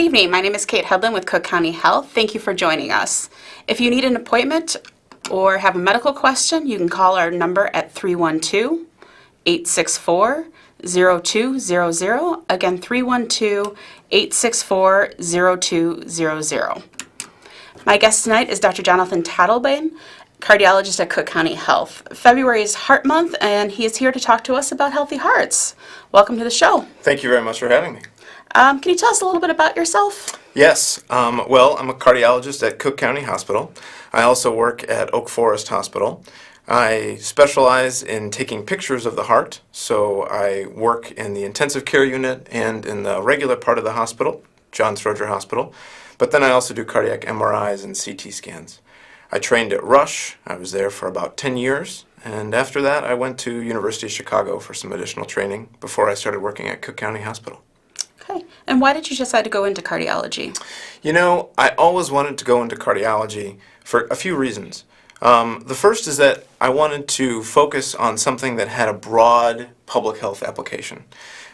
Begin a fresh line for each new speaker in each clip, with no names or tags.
evening. My name is Kate Hedlund with Cook County Health. Thank you for joining us. If you need an appointment or have a medical question, you can call our number at 312-864-0200. Again, 312-864-0200. My guest tonight is Dr. Jon Tottleben, cardiologist at Cook County Health. February is Heart Month, and he is here to talk to us about healthy hearts. Welcome to the show.
Thank you very much for having me.
Can you tell us a little bit about yourself?
Yes. Well, I'm a cardiologist at Cook County Hospital. I also work at Oak Forest Hospital. I specialize in taking pictures of the heart, so I work in the intensive care unit and in the regular part of the hospital, John Stroger Hospital, but then I also do cardiac MRIs and CT scans. I trained at Rush. I was there for about 10 years, and after that I went to University of Chicago for some additional training before I started working at Cook County Hospital.
Okay. And why did you decide to go into cardiology?
You know, I always wanted to go into cardiology for a few reasons. The first is that I wanted to focus on something that had a broad public health application.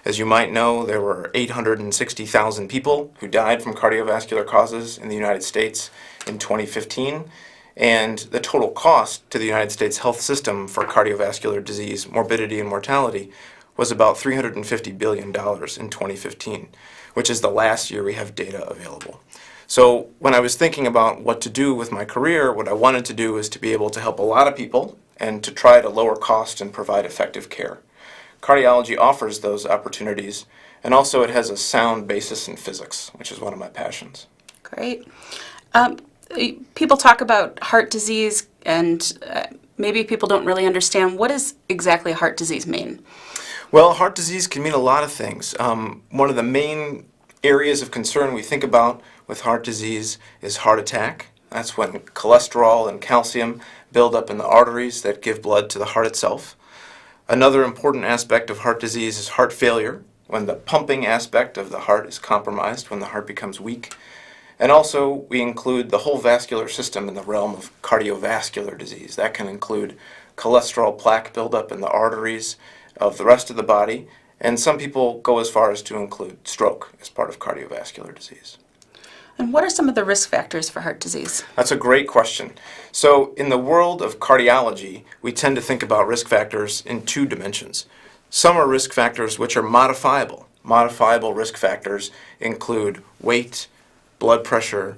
As you might know, there were 860,000 people who died from cardiovascular causes in the United States in 2015, and the total cost to the United States health system for cardiovascular disease, morbidity, and mortality was about $350 billion in 2015, which is the last year we have data available. So when I was thinking about what to do with my career, what I wanted to do was to be able to help a lot of people and to try to lower cost and provide effective care. Cardiology offers those opportunities, and also it has a sound basis in physics, which is one of my passions.
Great. People talk about heart disease, and maybe people don't really understand, what does exactly heart disease mean?
Well, heart disease can mean a lot of things. One of the main areas of concern we think about with heart disease is heart attack. That's when cholesterol and calcium build up in the arteries that give blood to the heart itself. Another important aspect of heart disease is heart failure, when the pumping aspect of the heart is compromised, when the heart becomes weak. And also, we include the whole vascular system in the realm of cardiovascular disease. That can include cholesterol plaque buildup in the arteries of the rest of the body, and some people go as far as to include stroke as part of cardiovascular disease.
And what are some of the risk factors for heart disease?
That's a great question. So in the world of cardiology, we tend to think about risk factors in two dimensions. Some are risk factors which are modifiable. Modifiable risk factors include weight, blood pressure,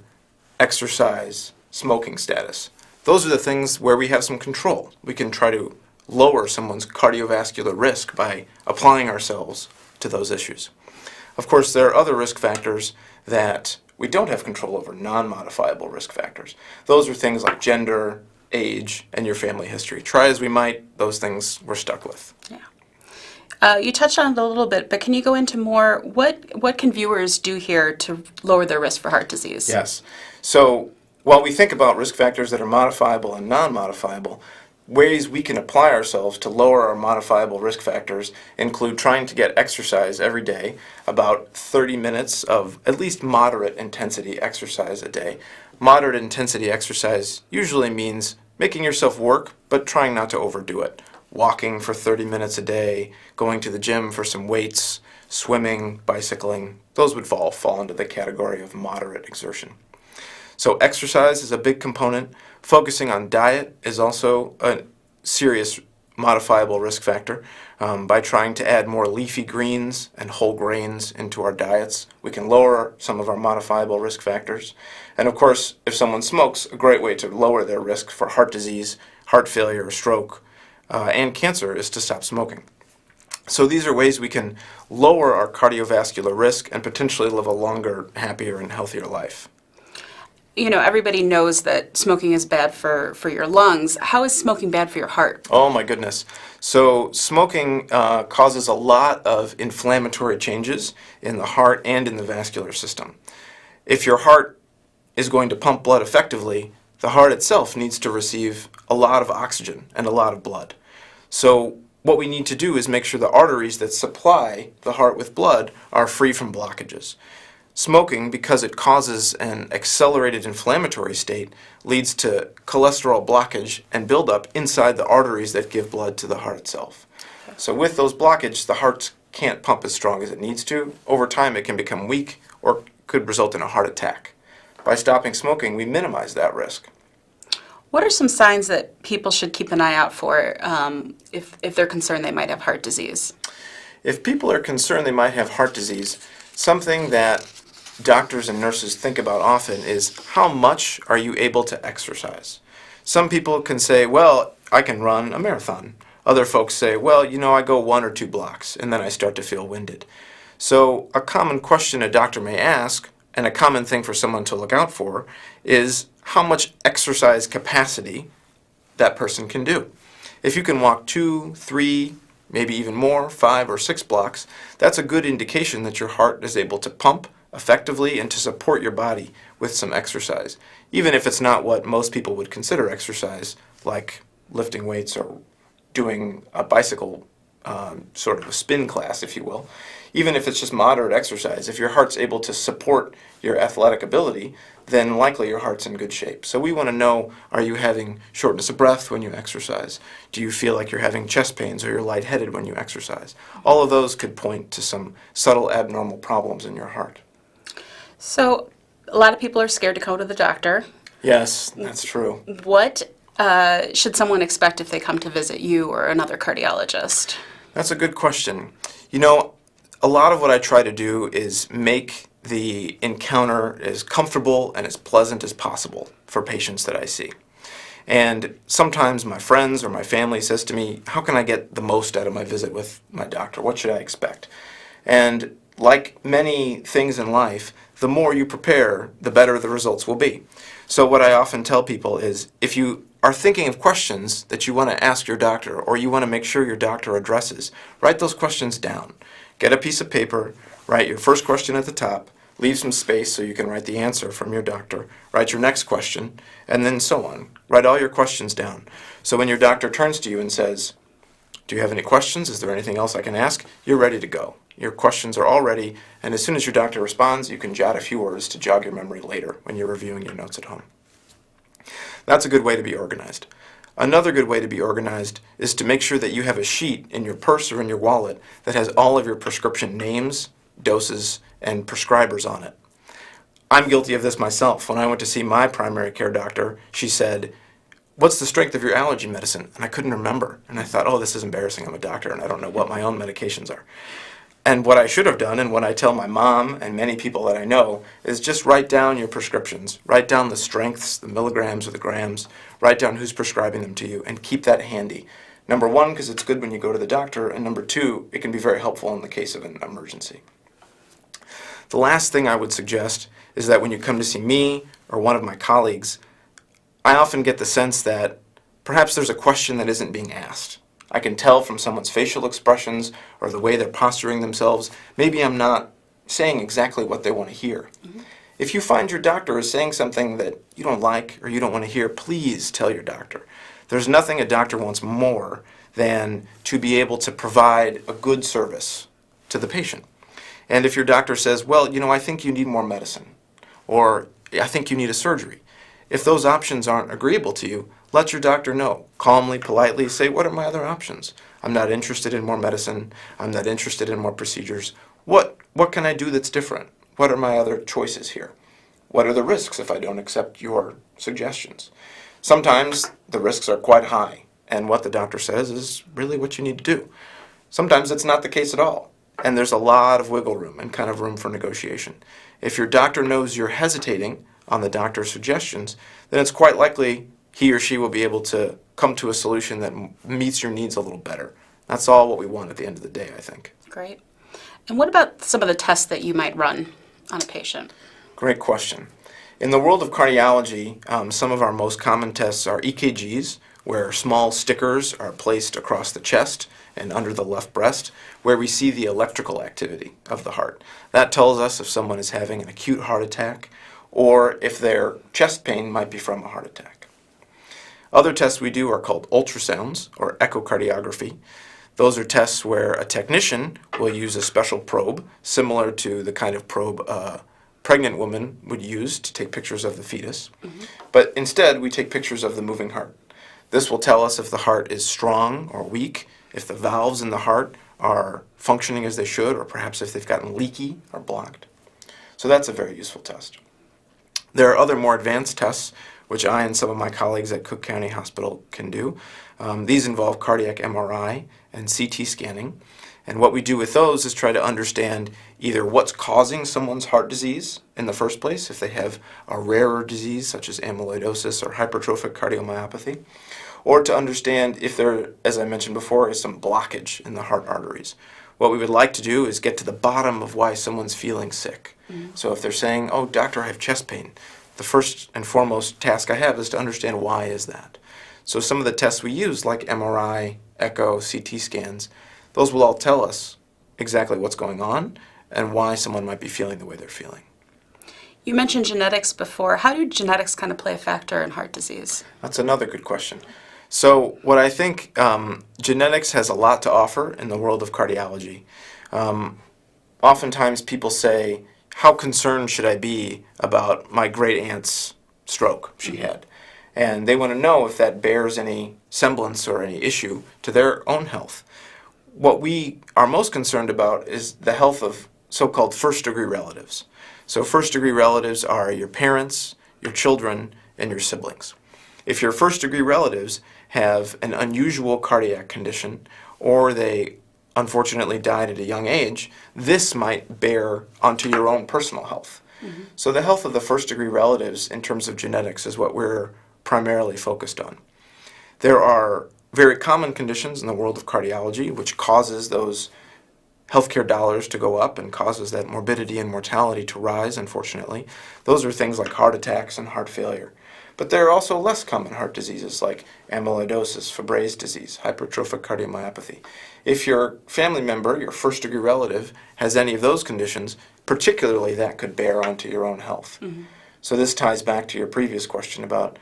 exercise, smoking status. Those are the things where we have some control. We can try to lower someone's cardiovascular risk by applying ourselves to those issues. Of course, there are other risk factors that we don't have control over, non-modifiable risk factors. Those are things like gender, age, and your family history. Try as we might, those things we're stuck with.
Yeah. You touched on it a little bit, but can you go into more? What can viewers do here to lower their risk for heart disease?
Yes. So while we think about risk factors that are modifiable and non-modifiable, ways we can apply ourselves to lower our modifiable risk factors include trying to get exercise every day, about 30 minutes of at least moderate intensity exercise a day. Moderate intensity exercise usually means making yourself work, but trying not to overdo it. Walking for 30 minutes a day, going to the gym for some weights, swimming, bicycling, those would fall into the category of moderate exertion. So exercise is a big component. Focusing on diet is also a serious modifiable risk factor. By trying to add more leafy greens and whole grains into our diets, we can lower some of our modifiable risk factors. And of course, if someone smokes, a great way to lower their risk for heart disease, heart failure, or stroke, and cancer is to stop smoking. So these are ways we can lower our cardiovascular risk and potentially live a longer, happier, and healthier life.
You know, everybody knows that smoking is bad for your lungs. How is smoking bad for your heart?
Oh my goodness. So smoking causes a lot of inflammatory changes in the heart and in the vascular system. If your heart is going to pump blood effectively, the heart itself needs to receive a lot of oxygen and a lot of blood. So what we need to do is make sure the arteries that supply the heart with blood are free from blockages. Smoking, because it causes an accelerated inflammatory state, leads to cholesterol blockage and buildup inside the arteries that give blood to the heart itself. So with those blockages, the heart can't pump as strong as it needs to. Over time, it can become weak or could result in a heart attack. By stopping smoking, we minimize that risk.
What are some signs that people should keep an eye out for if they're concerned they might have heart disease?
If people are concerned they might have heart disease, something that doctors and nurses think about often is how much are you able to exercise? Some people can say, well, I can run a marathon. Other folks say, well, I go 1 or 2 blocks and then I start to feel winded. So a common question a doctor may ask, and a common thing for someone to look out for, is how much exercise capacity that person can do. If you can walk 2, 3, maybe even more, 5 or 6 blocks, that's a good indication that your heart is able to pump effectively and to support your body with some exercise, even if it's not what most people would consider exercise, like lifting weights or doing a bicycle sort of a spin class, if you will. Even if it's just moderate exercise, if your heart's able to support your athletic ability, then likely your heart's in good shape. So we want to know, are you having shortness of breath when you exercise? Do you feel like you're having chest pains or you're lightheaded when you exercise? All of those could point to some subtle abnormal problems in your heart.
So a lot of people are scared to go to the doctor.
Yes, that's true.
What should someone expect if they come to visit you or another cardiologist?
That's a good question. A lot of what I try to do is make the encounter as comfortable and as pleasant as possible for patients that I see. And sometimes my friends or my family says to me, how can I get the most out of my visit with my doctor? What should I expect? And like many things in life, the more you prepare, the better the results will be. So what I often tell people is, if you are thinking of questions that you want to ask your doctor or you want to make sure your doctor addresses, write those questions down. Get a piece of paper, write your first question at the top, leave some space so you can write the answer from your doctor, write your next question, and then so on. Write all your questions down. So when your doctor turns to you and says, do you have any questions? Is there anything else I can ask? You're ready to go. Your questions are all ready, and as soon as your doctor responds, you can jot a few words to jog your memory later when you're reviewing your notes at home. That's a good way to be organized. Another good way to be organized is to make sure that you have a sheet in your purse or in your wallet that has all of your prescription names, doses, and prescribers on it. I'm guilty of this myself. When I went to see my primary care doctor, she said, what's the strength of your allergy medicine? And I couldn't remember. And I thought, oh, this is embarrassing. I'm a doctor and I don't know what my own medications are. And what I should have done, and what I tell my mom and many people that I know, is just write down your prescriptions. Write down the strengths, the milligrams or the grams. Write down who's prescribing them to you and keep that handy. Number 1, because it's good when you go to the doctor, and number 2, it can be very helpful in the case of an emergency. The last thing I would suggest is that when you come to see me or one of my colleagues, I often get the sense that perhaps there's a question that isn't being asked. I can tell from someone's facial expressions or the way they're posturing themselves, maybe I'm not saying exactly what they want to hear. Mm-hmm. If you find your doctor is saying something that you don't like or you don't want to hear, please tell your doctor. There's nothing a doctor wants more than to be able to provide a good service to the patient. And if your doctor says, well, I think you need more medicine, or I think you need a surgery, if those options aren't agreeable to you, let your doctor know. Calmly, politely say, what are my other options? I'm not interested in more medicine. I'm not interested in more procedures. What can I do that's different? What are my other choices here? What are the risks if I don't accept your suggestions? Sometimes the risks are quite high, and what the doctor says is really what you need to do. Sometimes it's not the case at all, and there's a lot of wiggle room and kind of room for negotiation. If your doctor knows you're hesitating on the doctor's suggestions, then it's quite likely he or she will be able to come to a solution that meets your needs a little better. That's all what we want at the end of the day, I think.
Great. And what about some of the tests that you might run on a patient?
Great question. In the world of cardiology, some of our most common tests are EKGs, where small stickers are placed across the chest and under the left breast, where we see the electrical activity of the heart. That tells us if someone is having an acute heart attack or if their chest pain might be from a heart attack. Other tests we do are called ultrasounds or echocardiography. Those are tests where a technician will use a special probe, similar to the kind of probe a pregnant woman would use to take pictures of the fetus. Mm-hmm. But instead, we take pictures of the moving heart. This will tell us if the heart is strong or weak, if the valves in the heart are functioning as they should, or perhaps if they've gotten leaky or blocked. So that's a very useful test. There are other more advanced tests, which I and some of my colleagues at Cook County Hospital can do. These involve cardiac MRI and CT scanning. And what we do with those is try to understand either what's causing someone's heart disease in the first place, if they have a rarer disease such as amyloidosis or hypertrophic cardiomyopathy, or to understand if there, as I mentioned before, is some blockage in the heart arteries. What we would like to do is get to the bottom of why someone's feeling sick. So if they're saying, "Oh, doctor, I have chest pain," the first and foremost task I have is to understand why is that. So some of the tests we use, like MRI, echo, CT scans, those will all tell us exactly what's going on and why someone might be feeling the way they're feeling.
You mentioned genetics before. How do genetics kind of play a factor in heart disease?
That's another good question. So what I think genetics has a lot to offer in the world of cardiology. Oftentimes people say, how concerned should I be about my great aunt's stroke she had? And they want to know if that bears any semblance or any issue to their own health. What we are most concerned about is the health of so-called first-degree relatives. So first-degree relatives are your parents, your children, and your siblings. If your first-degree relatives have an unusual cardiac condition, or they unfortunately died at a young age, this might bear onto your own personal health. So the health of the first-degree relatives in terms of genetics is what we're primarily focused on. There are very common conditions in the world of cardiology which causes those healthcare dollars to go up and causes that morbidity and mortality to rise, unfortunately. Those are things like heart attacks and heart failure. But there are also less common heart diseases like amyloidosis, Fabry's disease, hypertrophic cardiomyopathy. If your family member, your first-degree relative, has any of those conditions, particularly that could bear onto your own health. So this ties back to your previous question about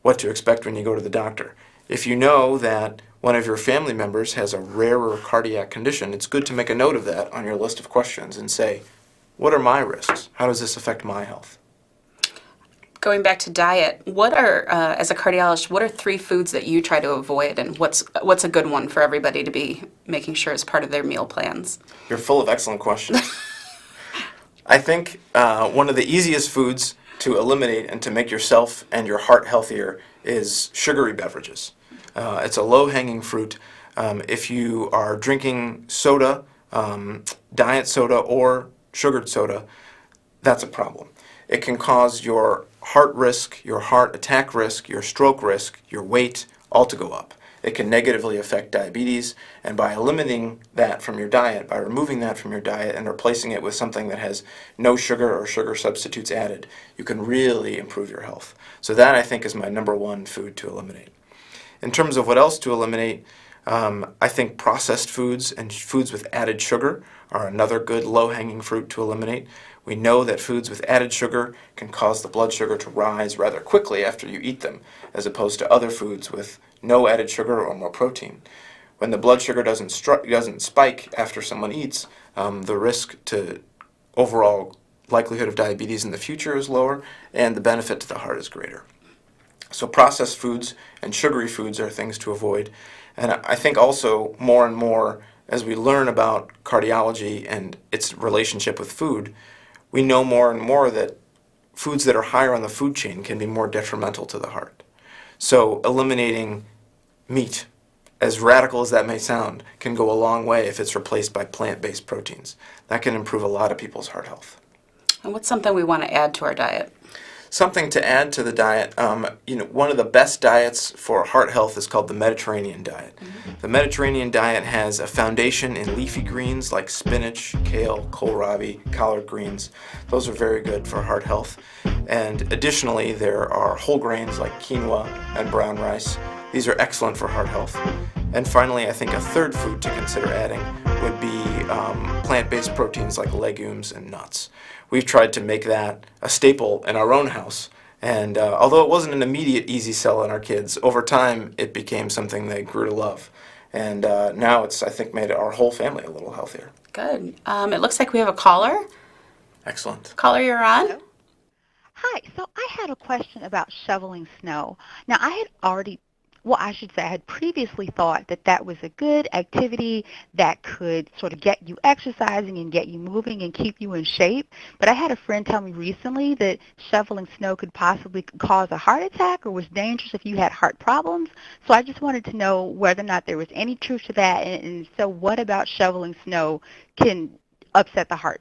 what to expect when you go to the doctor. If you know that one of your family members has a rarer cardiac condition, it's good to make a note of that on your list of questions and say, what are my risks? How does this affect my health?
Going back to diet, what are, as a cardiologist, what are 3 foods that you try to avoid, and what's a good one for everybody to be making sure is part of their meal plans?
You're full of excellent questions. I think one of the easiest foods to eliminate and to make yourself and your heart healthier is sugary beverages. It's a low-hanging fruit. If you are drinking soda, diet soda or sugared soda, that's a problem. It can cause your heart risk, your heart attack risk, your stroke risk, your weight, all to go up. It can negatively affect diabetes, and by eliminating that from your diet, by removing that from your diet and replacing it with something that has no sugar or sugar substitutes added, you can really improve your health. So that, I think, is my number one food to eliminate. In terms of what else to eliminate, I think processed foods and foods with added sugar are another good low-hanging fruit to eliminate. We know that foods with added sugar can cause the blood sugar to rise rather quickly after you eat them, as opposed to other foods with no added sugar or more protein. When the blood sugar doesn't spike after someone eats, the risk to overall likelihood of diabetes in the future is lower, and the benefit to the heart is greater. So processed foods and sugary foods are things to avoid. And I think also more and more as we learn about cardiology and its relationship with food, we know more and more that foods that are higher on the food chain can be more detrimental to the heart. So eliminating meat, as radical as that may sound, can go a long way if it's replaced by plant-based proteins. That can improve a lot of people's heart health.
And what's something we want to add to our diet?
Something to add to the diet, one of the best diets for heart health is called the Mediterranean diet. The Mediterranean diet has a foundation in leafy greens like spinach, kale, kohlrabi, collard greens. Those are very good for heart health. And additionally, there are whole grains like quinoa and brown rice. These are excellent for heart health. And finally, I think a third food to consider adding would be plant-based proteins like legumes and nuts. We've tried to make that a staple in our own house, and although it wasn't an immediate easy sell on our kids, over time it became something they grew to love. And now it's, I think, made our whole family a little healthier.
Good. It looks like we have a caller.
Excellent.
Caller, you're on.
Hello? Hi. So I had a question about shoveling snow. Now, I had already Well, I should say I had previously thought that that was a good activity that could sort of get you exercising and get you moving and keep you in shape. But I had a friend tell me recently that shoveling snow could possibly cause a heart attack or was dangerous if you had heart problems. So I just wanted to know whether or not there was any truth to that. And so what about shoveling snow can upset the heart?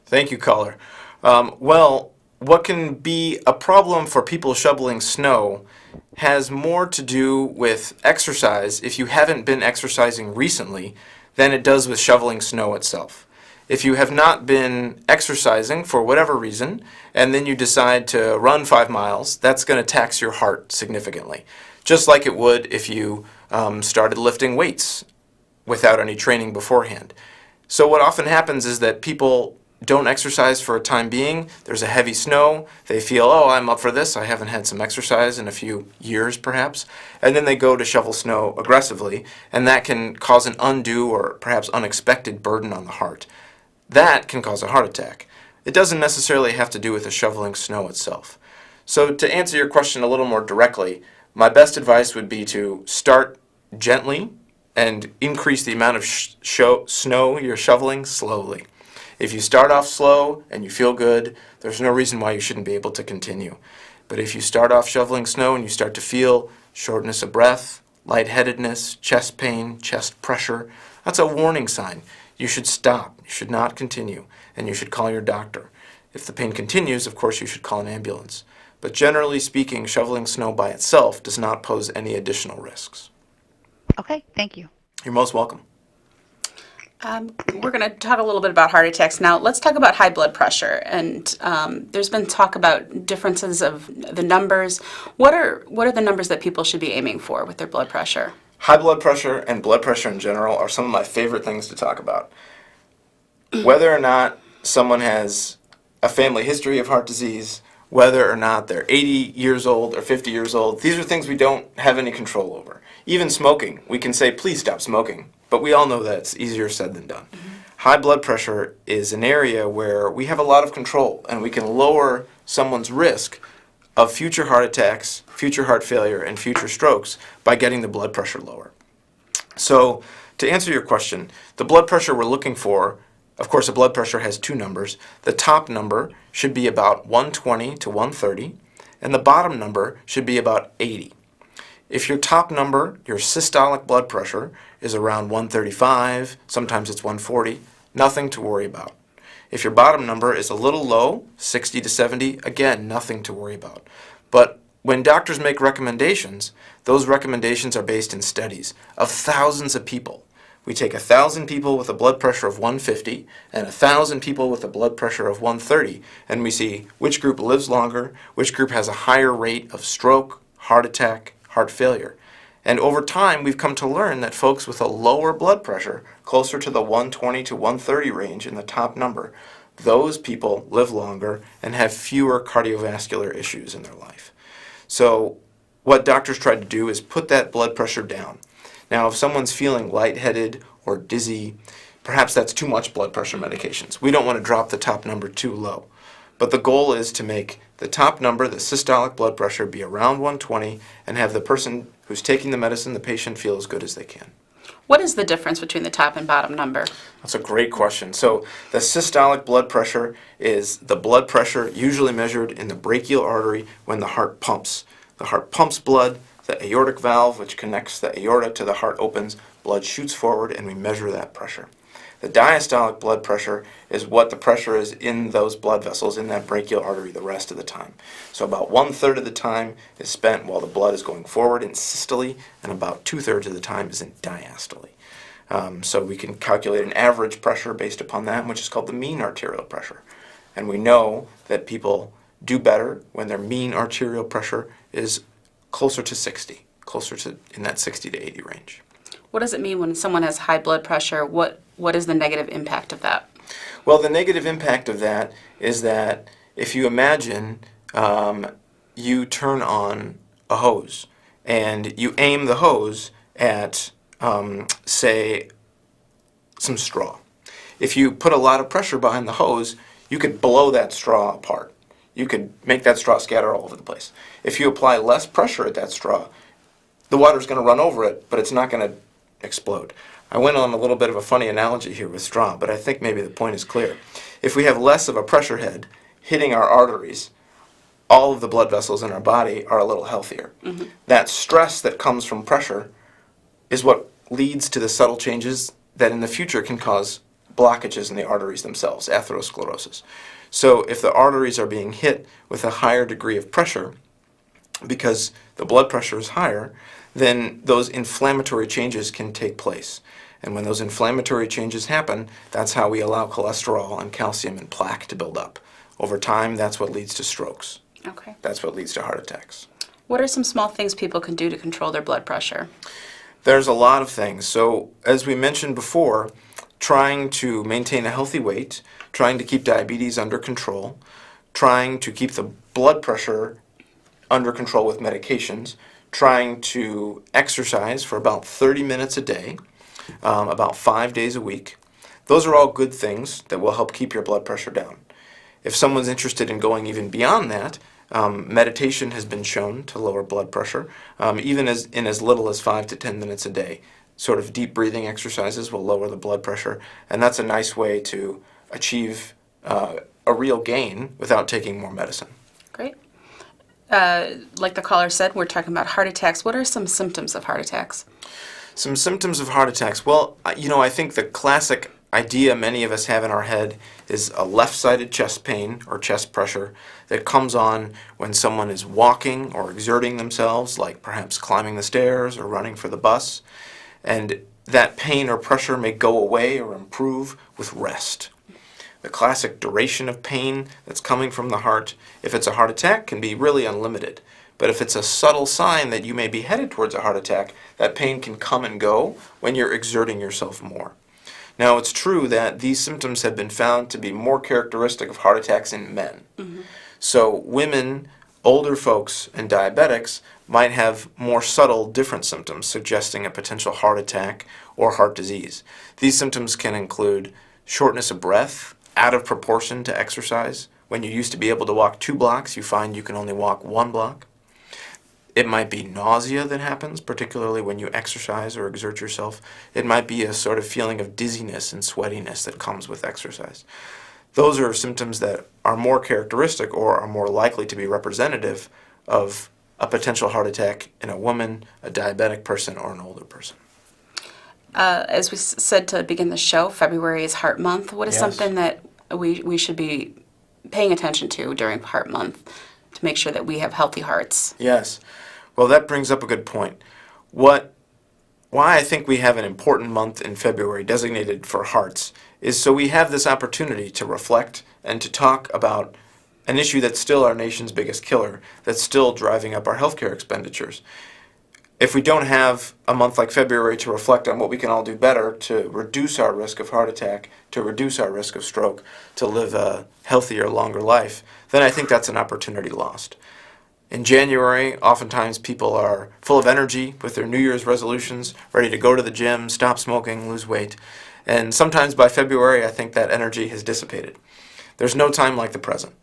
Thank you, caller. Well, what can be a problem for people shoveling snow has more to do with exercise if you haven't been exercising recently than it does with shoveling snow itself. If you have not been exercising for whatever reason, and then you decide to run 5 miles, that's going to tax your heart significantly. Just like it would if you started lifting weights without any training beforehand. So what often happens is that people don't exercise for a time being. There's a heavy snow. They feel, oh, I'm up for this. I haven't had some exercise in a few years, perhaps. And then they go to shovel snow aggressively, and that can cause an undue or perhaps unexpected burden on the heart. That can cause a heart attack. It doesn't necessarily have to do with the shoveling snow itself. So to answer your question a little more directly, my best advice would be to start gently and increase the amount of snow you're shoveling slowly. If you start off slow and you feel good, there's no reason why you shouldn't be able to continue. But if you start off shoveling snow and you start to feel shortness of breath, lightheadedness, chest pain, chest pressure, that's a warning sign. You should stop. You should not continue, and you should call your doctor. If the pain continues, of course, you should call an ambulance. But generally speaking, shoveling snow by itself does not pose any additional risks.
Okay, thank you.
You're most welcome.
We're going to talk a little bit about heart attacks now. Let's talk about high blood pressure. And there's been talk about differences of the numbers. What are the numbers that people should be aiming for with their blood pressure?
High blood pressure and blood pressure in general are some of my favorite things to talk about. Whether or not someone has a family history of heart disease, whether or not they're 80 years old or 50 years old, these are things we don't have any control over. Even smoking, we can say, please stop smoking, but we all know that it's easier said than done. Mm-hmm. High blood pressure is an area where we have a lot of control, and we can lower someone's risk of future heart attacks, future heart failure, and future strokes by getting the blood pressure lower. So, to answer your question, the blood pressure we're looking for, of course, a blood pressure has two numbers. The top number should be about 120 to 130, and the bottom number should be about 80. If your top number, your systolic blood pressure, is around 135, sometimes it's 140, nothing to worry about. If your bottom number is a little low, 60 to 70, again, nothing to worry about. But when doctors make recommendations, those recommendations are based in studies of thousands of people. We take 1,000 people with a blood pressure of 150 and 1,000 people with a blood pressure of 130, and we see which group lives longer, which group has a higher rate of stroke, heart attack, heart failure. And over time, we've come to learn that folks with a lower blood pressure, closer to the 120 to 130 range in the top number, those people live longer and have fewer cardiovascular issues in their life. So what doctors try to do is put that blood pressure down. Now, if someone's feeling lightheaded or dizzy, perhaps that's too much blood pressure medications. We don't want to drop the top number too low. But the goal is to make the top number, the systolic blood pressure, be around 120 and have the person who's taking the medicine, the patient, feel as good as they can.
What is the difference between the top and bottom number?
That's a great question. So the systolic blood pressure is the blood pressure usually measured in the brachial artery when the heart pumps. The heart pumps blood, the aortic valve, which connects the aorta to the heart, opens, blood shoots forward, and we measure that pressure. The diastolic blood pressure is what the pressure is in those blood vessels in that brachial artery the rest of the time. So about 1/3 of the time is spent while the blood is going forward in systole, and about 2/3 of the time is in diastole. So we can calculate an average pressure based upon that, which is called the mean arterial pressure. And we know that people do better when their mean arterial pressure is closer to 60, closer to in that 60 to 80 range.
What does it mean when someone has high blood pressure? What is the negative impact of that?
Well, the negative impact of that is that if you imagine you turn on a hose and you aim the hose at, say, some straw. If you put a lot of pressure behind the hose, you could blow that straw apart. You could make that straw scatter all over the place. If you apply less pressure at that straw, the water's going to run over it, but it's not going to explode. I went on a little bit of a funny analogy here with straw, but I think maybe the point is clear. If we have less of a pressure head hitting our arteries, all of the blood vessels in our body are a little healthier. Mm-hmm. That stress that comes from pressure is what leads to the subtle changes that in the future can cause blockages in the arteries themselves, atherosclerosis. So if the arteries are being hit with a higher degree of pressure, because the blood pressure is higher, then those inflammatory changes can take place. And when those inflammatory changes happen, that's how we allow cholesterol and calcium and plaque to build up. Over time, that's what leads to strokes.
Okay.
That's what leads to heart attacks.
What are some small things people can do to control their blood pressure?
There's a lot of things. So, as we mentioned before, trying to maintain a healthy weight, trying to keep diabetes under control, trying to keep the blood pressure under control with medications, trying to exercise for about 30 minutes a day, about 5 days a week. Those are all good things that will help keep your blood pressure down. If someone's interested in going even beyond that, meditation has been shown to lower blood pressure, even in as little as 5 to 10 minutes a day. Sort of deep breathing exercises will lower the blood pressure, and that's a nice way to achieve a real gain without taking more medicine.
Great. Like the caller said, we're talking about heart attacks. What are some symptoms of heart attacks?
Some symptoms of heart attacks. Well, I think the classic idea many of us have in our head is a left-sided chest pain or chest pressure that comes on when someone is walking or exerting themselves, like perhaps climbing the stairs or running for the bus. And that pain or pressure may go away or improve with rest. The classic duration of pain that's coming from the heart, if it's a heart attack, can be really unlimited. But if it's a subtle sign that you may be headed towards a heart attack, that pain can come and go when you're exerting yourself more. Now, it's true that these symptoms have been found to be more characteristic of heart attacks in men. Mm-hmm. So women, older folks, and diabetics might have more subtle, different symptoms suggesting a potential heart attack or heart disease. These symptoms can include shortness of breath, out of proportion to exercise. When you used to be able to walk 2 blocks, you find you can only walk 1 block. It might be nausea that happens, particularly when you exercise or exert yourself. It might be a sort of feeling of dizziness and sweatiness that comes with exercise. Those are symptoms that are more characteristic or are more likely to be representative of a potential heart attack in a woman, a diabetic person, or an older person.
As we said to begin the show, February is Heart Month. What is
Yes.
something that we should be paying attention to during Heart Month to make sure that we have healthy hearts?
Yes. Well, that brings up a good point. Why I think we have an important month in February designated for hearts is so we have this opportunity to reflect and to talk about an issue that's still our nation's biggest killer, that's still driving up our healthcare expenditures. If we don't have a month like February to reflect on what we can all do better to reduce our risk of heart attack, to reduce our risk of stroke, to live a healthier, longer life, then I think that's an opportunity lost. In January, oftentimes people are full of energy with their New Year's resolutions, ready to go to the gym, stop smoking, lose weight. And sometimes by February, I think that energy has dissipated. There's no time like the present.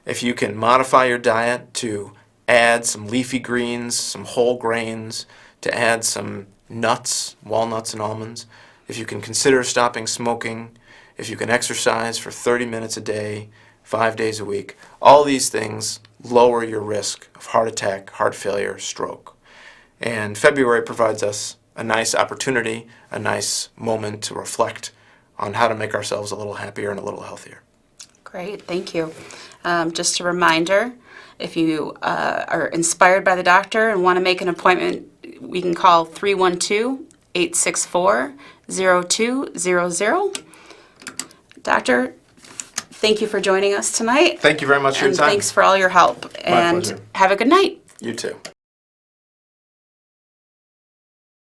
If you can modify your diet to add some leafy greens, some whole grains, to add some nuts, walnuts and almonds, if you can consider stopping smoking, if you can exercise for 30 minutes a day, 5 days a week, all these things lower your risk of heart attack, heart failure, stroke. And February provides us a nice opportunity, a nice moment to reflect on how to make ourselves a little happier and a little healthier.
Great, thank you. Just a reminder, if you are inspired by the doctor and want to make an appointment, we can call 312-864-0200. Doctor, thank you for joining us tonight.
Thank you very much for your
And
time.
thanks for all your help. And
pleasure.
have a good night.
You too.